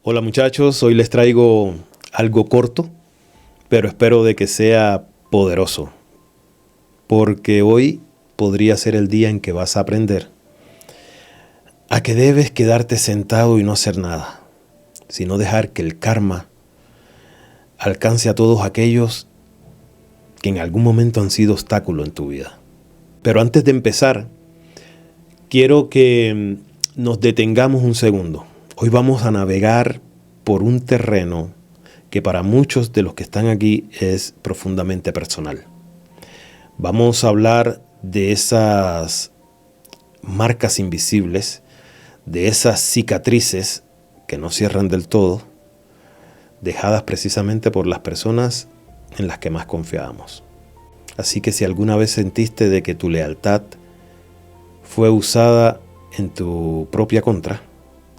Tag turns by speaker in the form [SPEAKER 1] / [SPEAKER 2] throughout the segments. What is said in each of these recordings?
[SPEAKER 1] Hola muchachos, hoy les traigo algo corto, pero espero de que sea poderoso, porque hoy podría ser el día en que vas a aprender a que debes quedarte sentado y no hacer nada, sino dejar que el karma alcance a todos aquellos que en algún momento han sido obstáculo en tu vida. Pero antes de empezar, quiero que nos detengamos un segundo. Hoy vamos a navegar por un terreno que para muchos de los que están aquí es profundamente personal. Vamos a hablar de esas marcas invisibles, de esas cicatrices que no cierran del todo, dejadas precisamente por las personas en las que más confiábamos. Así que si alguna vez sentiste de que tu lealtad fue usada en tu propia contra,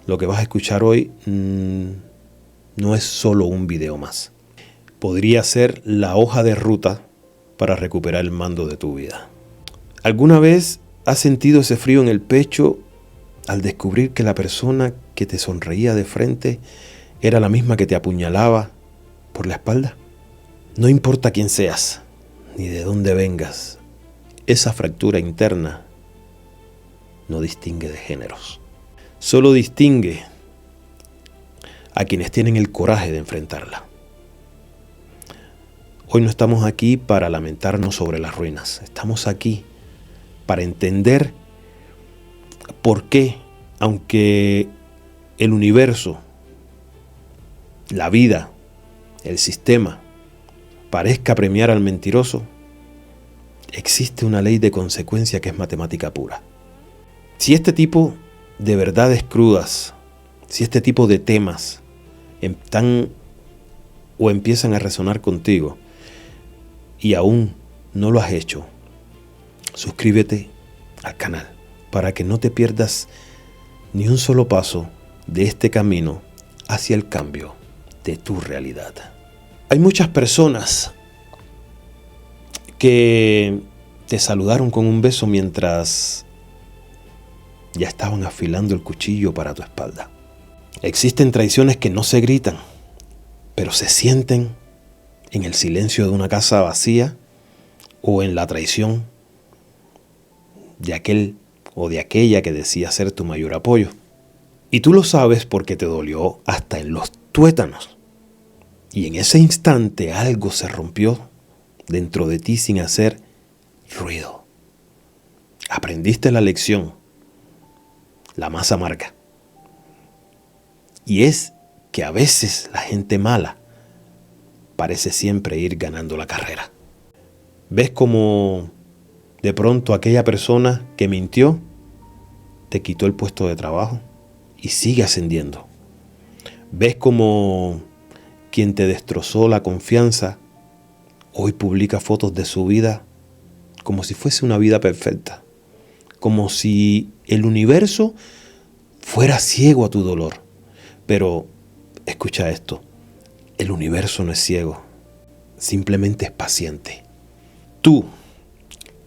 [SPEAKER 1] lo que vas a escuchar hoy no es solo un video más. Podría ser la hoja de ruta para recuperar el mando de tu vida. ¿Alguna vez has sentido ese frío en el pecho al descubrir que la persona que te sonreía de frente era la misma que te apuñalaba por la espalda? No importa quién seas, ni de dónde vengas, esa fractura interna no distingue de géneros. Solo distingue a quienes tienen el coraje de enfrentarla. Hoy no estamos aquí para lamentarnos sobre las ruinas. Estamos aquí para entender por qué, aunque el universo, la vida, el sistema parezca premiar al mentiroso, existe una ley de consecuencia que es matemática pura. Si este tipo de verdades crudas, si este tipo de temas están o empiezan a resonar contigo y aún no lo has hecho, suscríbete al canal para que no te pierdas ni un solo paso de este camino hacia el cambio de tu realidad. Hay muchas personas que te saludaron con un beso mientras ya estaban afilando el cuchillo para tu espalda. Existen traiciones que no se gritan, pero se sienten en el silencio de una casa vacía o en la traición de aquel o de aquella que decía ser tu mayor apoyo. Y tú lo sabes porque te dolió hasta en los tuétanos. Y en ese instante algo se rompió dentro de ti sin hacer ruido. Aprendiste la lección, la más amarga. Y es que a veces la gente mala parece siempre ir ganando la carrera. ¿Ves cómo de pronto aquella persona que mintió te quitó el puesto de trabajo y sigue ascendiendo? ¿Ves cómo quien te destrozó la confianza hoy publica fotos de su vida como si fuese una vida perfecta? Como si el universo fuera ciego a tu dolor. Pero escucha esto, el universo no es ciego, simplemente es paciente. Tú,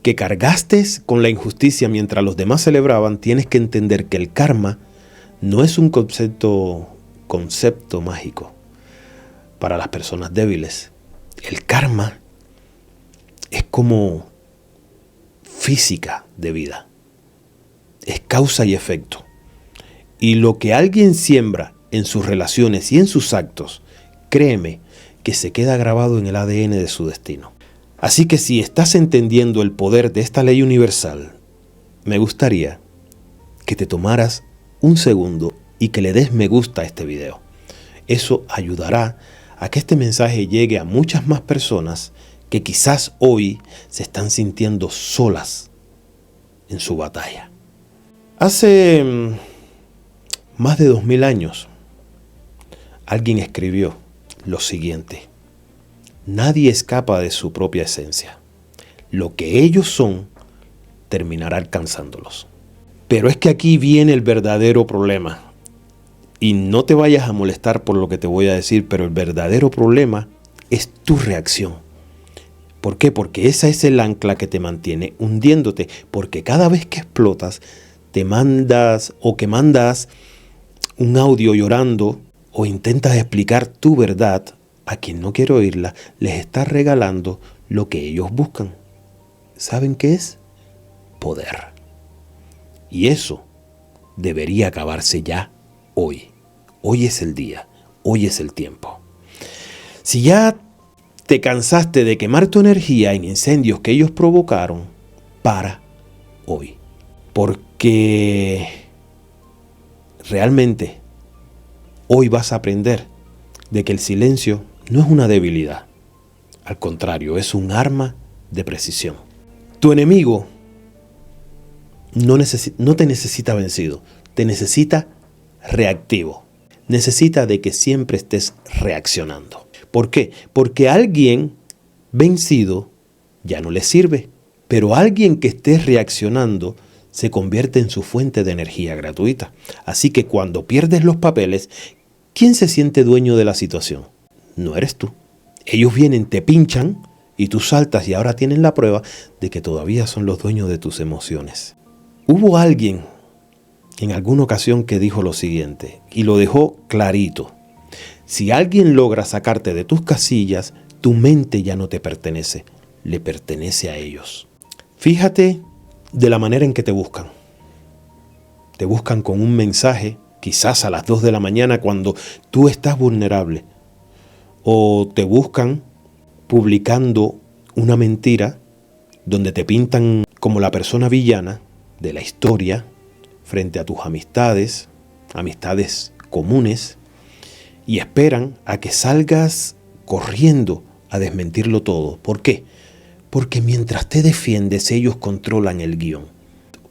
[SPEAKER 1] que cargaste con la injusticia mientras los demás celebraban, tienes que entender que el karma no es un concepto mágico para las personas débiles. El karma es como física de vida, es causa y efecto. Y lo que alguien siembra en sus relaciones y en sus actos, créeme que se queda grabado en el ADN de su destino. Así que si estás entendiendo el poder de esta ley universal, me gustaría que te tomaras un segundo y que le des me gusta a este video. Eso ayudará a que este mensaje llegue a muchas más personas que quizás hoy se están sintiendo solas en su batalla. Hace más de 2000 años, alguien escribió lo siguiente: nadie escapa de su propia esencia. Lo que ellos son terminará alcanzándolos. Pero es que aquí viene el verdadero problema. Y no te vayas a molestar por lo que te voy a decir, pero el verdadero problema es tu reacción. ¿Por qué? Porque esa es el ancla que te mantiene hundiéndote. Porque cada vez que explotas, te mandas un audio llorando o intentas explicar tu verdad a quien no quiere oírla, les estás regalando lo que ellos buscan. ¿Saben qué es? Poder. Y eso debería acabarse ya hoy. Hoy es el día, hoy es el tiempo. Si ya te cansaste de quemar tu energía en incendios que ellos provocaron, para hoy. Porque realmente hoy vas a aprender de que el silencio no es una debilidad. Al contrario, es un arma de precisión. Tu enemigo no te necesita vencido, te necesita reactivo. Necesita de que siempre estés reaccionando. ¿Por qué? Porque alguien vencido ya no le sirve, pero alguien que esté reaccionando se convierte en su fuente de energía gratuita. Así que cuando pierdes los papeles, ¿quién se siente dueño de la situación? No eres tú. Ellos vienen, te pinchan y tú saltas y ahora tienen la prueba de que todavía son los dueños de tus emociones. Hubo alguien en alguna ocasión que dijo lo siguiente y lo dejó clarito. Si alguien logra sacarte de tus casillas, tu mente ya no te pertenece, le pertenece a ellos. Fíjate de la manera en que te buscan. Te buscan con un mensaje, quizás a las 2 de la mañana cuando tú estás vulnerable. O te buscan publicando una mentira donde te pintan como la persona villana de la historia frente a tus amistades comunes, y esperan a que salgas corriendo a desmentirlo todo. ¿Por qué? Porque mientras te defiendes, ellos controlan el guión.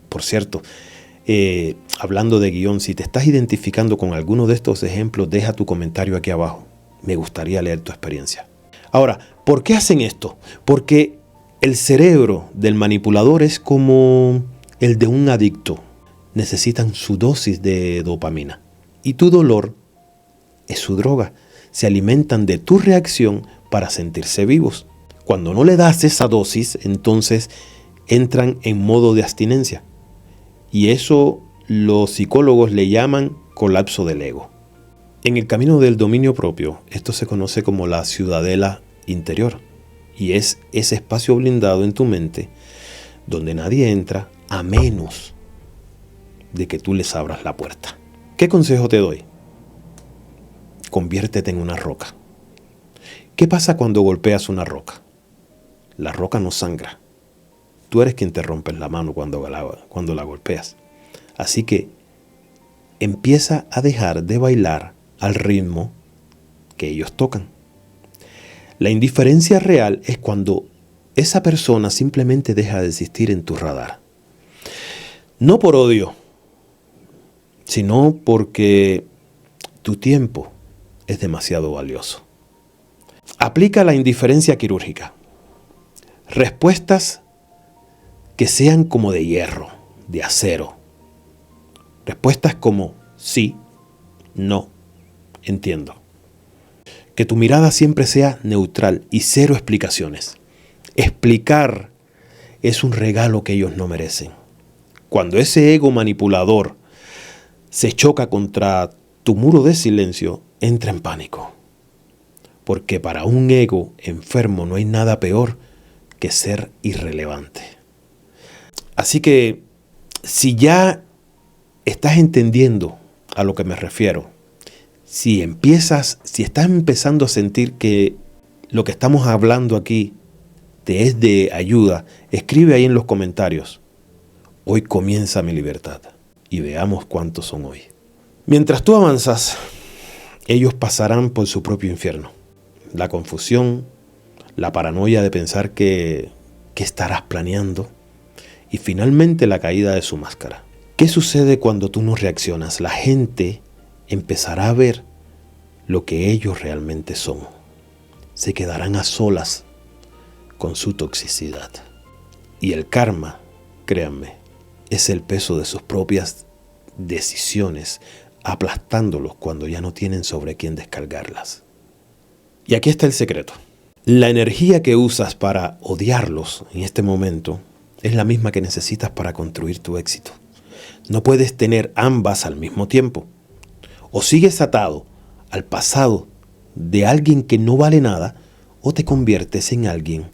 [SPEAKER 1] Por cierto, hablando de guión, si te estás identificando con alguno de estos ejemplos, deja tu comentario aquí abajo. Me gustaría leer tu experiencia. Ahora, ¿por qué hacen esto? Porque el cerebro del manipulador es como el de un adicto. Necesitan su dosis de dopamina. Y tu dolor es su droga. Se alimentan de tu reacción para sentirse vivos. Cuando no le das esa dosis, entonces entran en modo de abstinencia. Y eso los psicólogos le llaman colapso del ego. En el camino del dominio propio, esto se conoce como la ciudadela interior. Y es ese espacio blindado en tu mente donde nadie entra a menos de que tú les abras la puerta. ¿Qué consejo te doy? Conviértete en una roca. ¿Qué pasa cuando golpeas una roca? La roca no sangra. Tú eres quien te rompes la mano cuando la golpeas. Así que empieza a dejar de bailar al ritmo que ellos tocan. La indiferencia real es cuando esa persona simplemente deja de existir en tu radar. No por odio, sino porque tu tiempo es demasiado valioso. Aplica la indiferencia quirúrgica. Respuestas que sean como de hierro, de acero. Respuestas como sí, no, entiendo. Que tu mirada siempre sea neutral y cero explicaciones. Explicar es un regalo que ellos no merecen. Cuando ese ego manipulador se choca contra tu muro de silencio, entra en pánico. Porque para un ego enfermo no hay nada peor que ser irrelevante. Así que si ya estás entendiendo a lo que me refiero, si estás empezando a sentir que lo que estamos hablando aquí te es de ayuda, escribe ahí en los comentarios. Hoy comienza mi libertad y veamos cuántos son hoy. Mientras tú avanzas, ellos pasarán por su propio infierno. La confusión, la paranoia de pensar que estarás planeando y finalmente la caída de su máscara. ¿Qué sucede cuando tú no reaccionas? La gente empezará a ver lo que ellos realmente son. Se quedarán a solas con su toxicidad. Y el karma, créanme, es el peso de sus propias decisiones, aplastándolos cuando ya no tienen sobre quién descargarlas. Y aquí está el secreto. La energía que usas para odiarlos en este momento es la misma que necesitas para construir tu éxito. No puedes tener ambas al mismo tiempo. O sigues atado al pasado de alguien que no vale nada, o te conviertes en alguien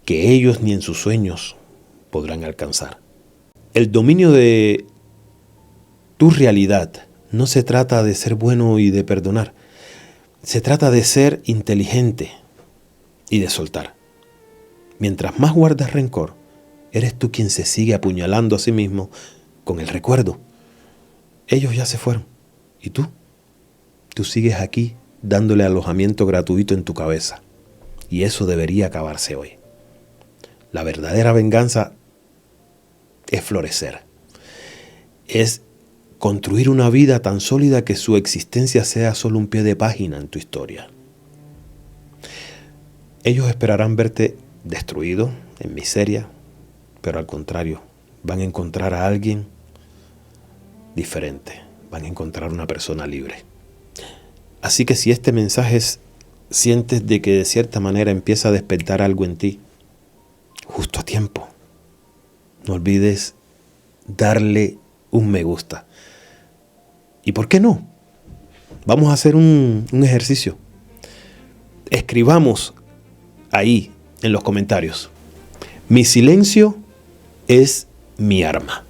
[SPEAKER 1] que ellos ni en sus sueños podrán alcanzar. El dominio de tu realidad no se trata de ser bueno y de perdonar. Se trata de ser inteligente y de soltar. Mientras más guardas rencor, eres tú quien se sigue apuñalando a sí mismo con el recuerdo. Ellos ya se fueron. ¿Y tú? Tú sigues aquí dándole alojamiento gratuito en tu cabeza. Y eso debería acabarse hoy. La verdadera venganza es florecer. Es construir una vida tan sólida que su existencia sea solo un pie de página en tu historia. Ellos esperarán verte destruido, en miseria, pero al contrario, van a encontrar a alguien diferente, van a encontrar una persona libre. Así que si este mensaje sientes de que de cierta manera empieza a despertar algo en ti, justo a tiempo, no olvides darle un me gusta. ¿Y por qué no? Vamos a hacer un ejercicio. Escribamos ahí en los comentarios: mi silencio es mi arma.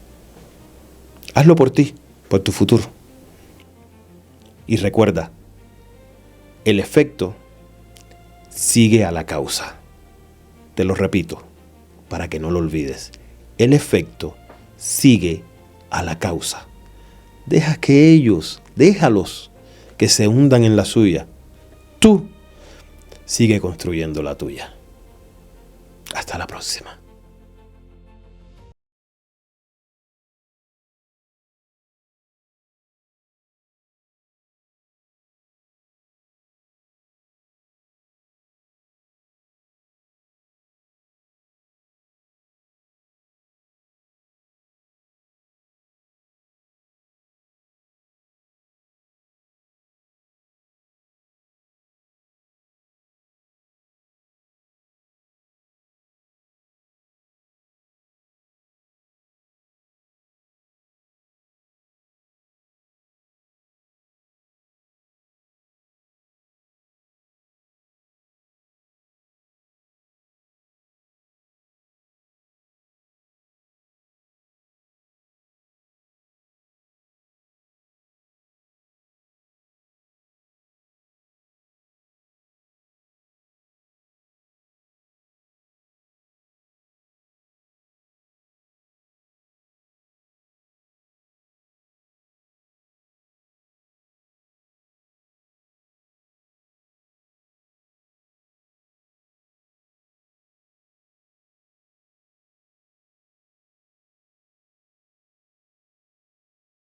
[SPEAKER 1] Hazlo por ti, por tu futuro. Y recuerda, el efecto sigue a la causa. Te lo repito, para que no lo olvides. El efecto sigue a la causa. Déjalos que se hundan en la suya. Tú sigue construyendo la tuya. Hasta la próxima.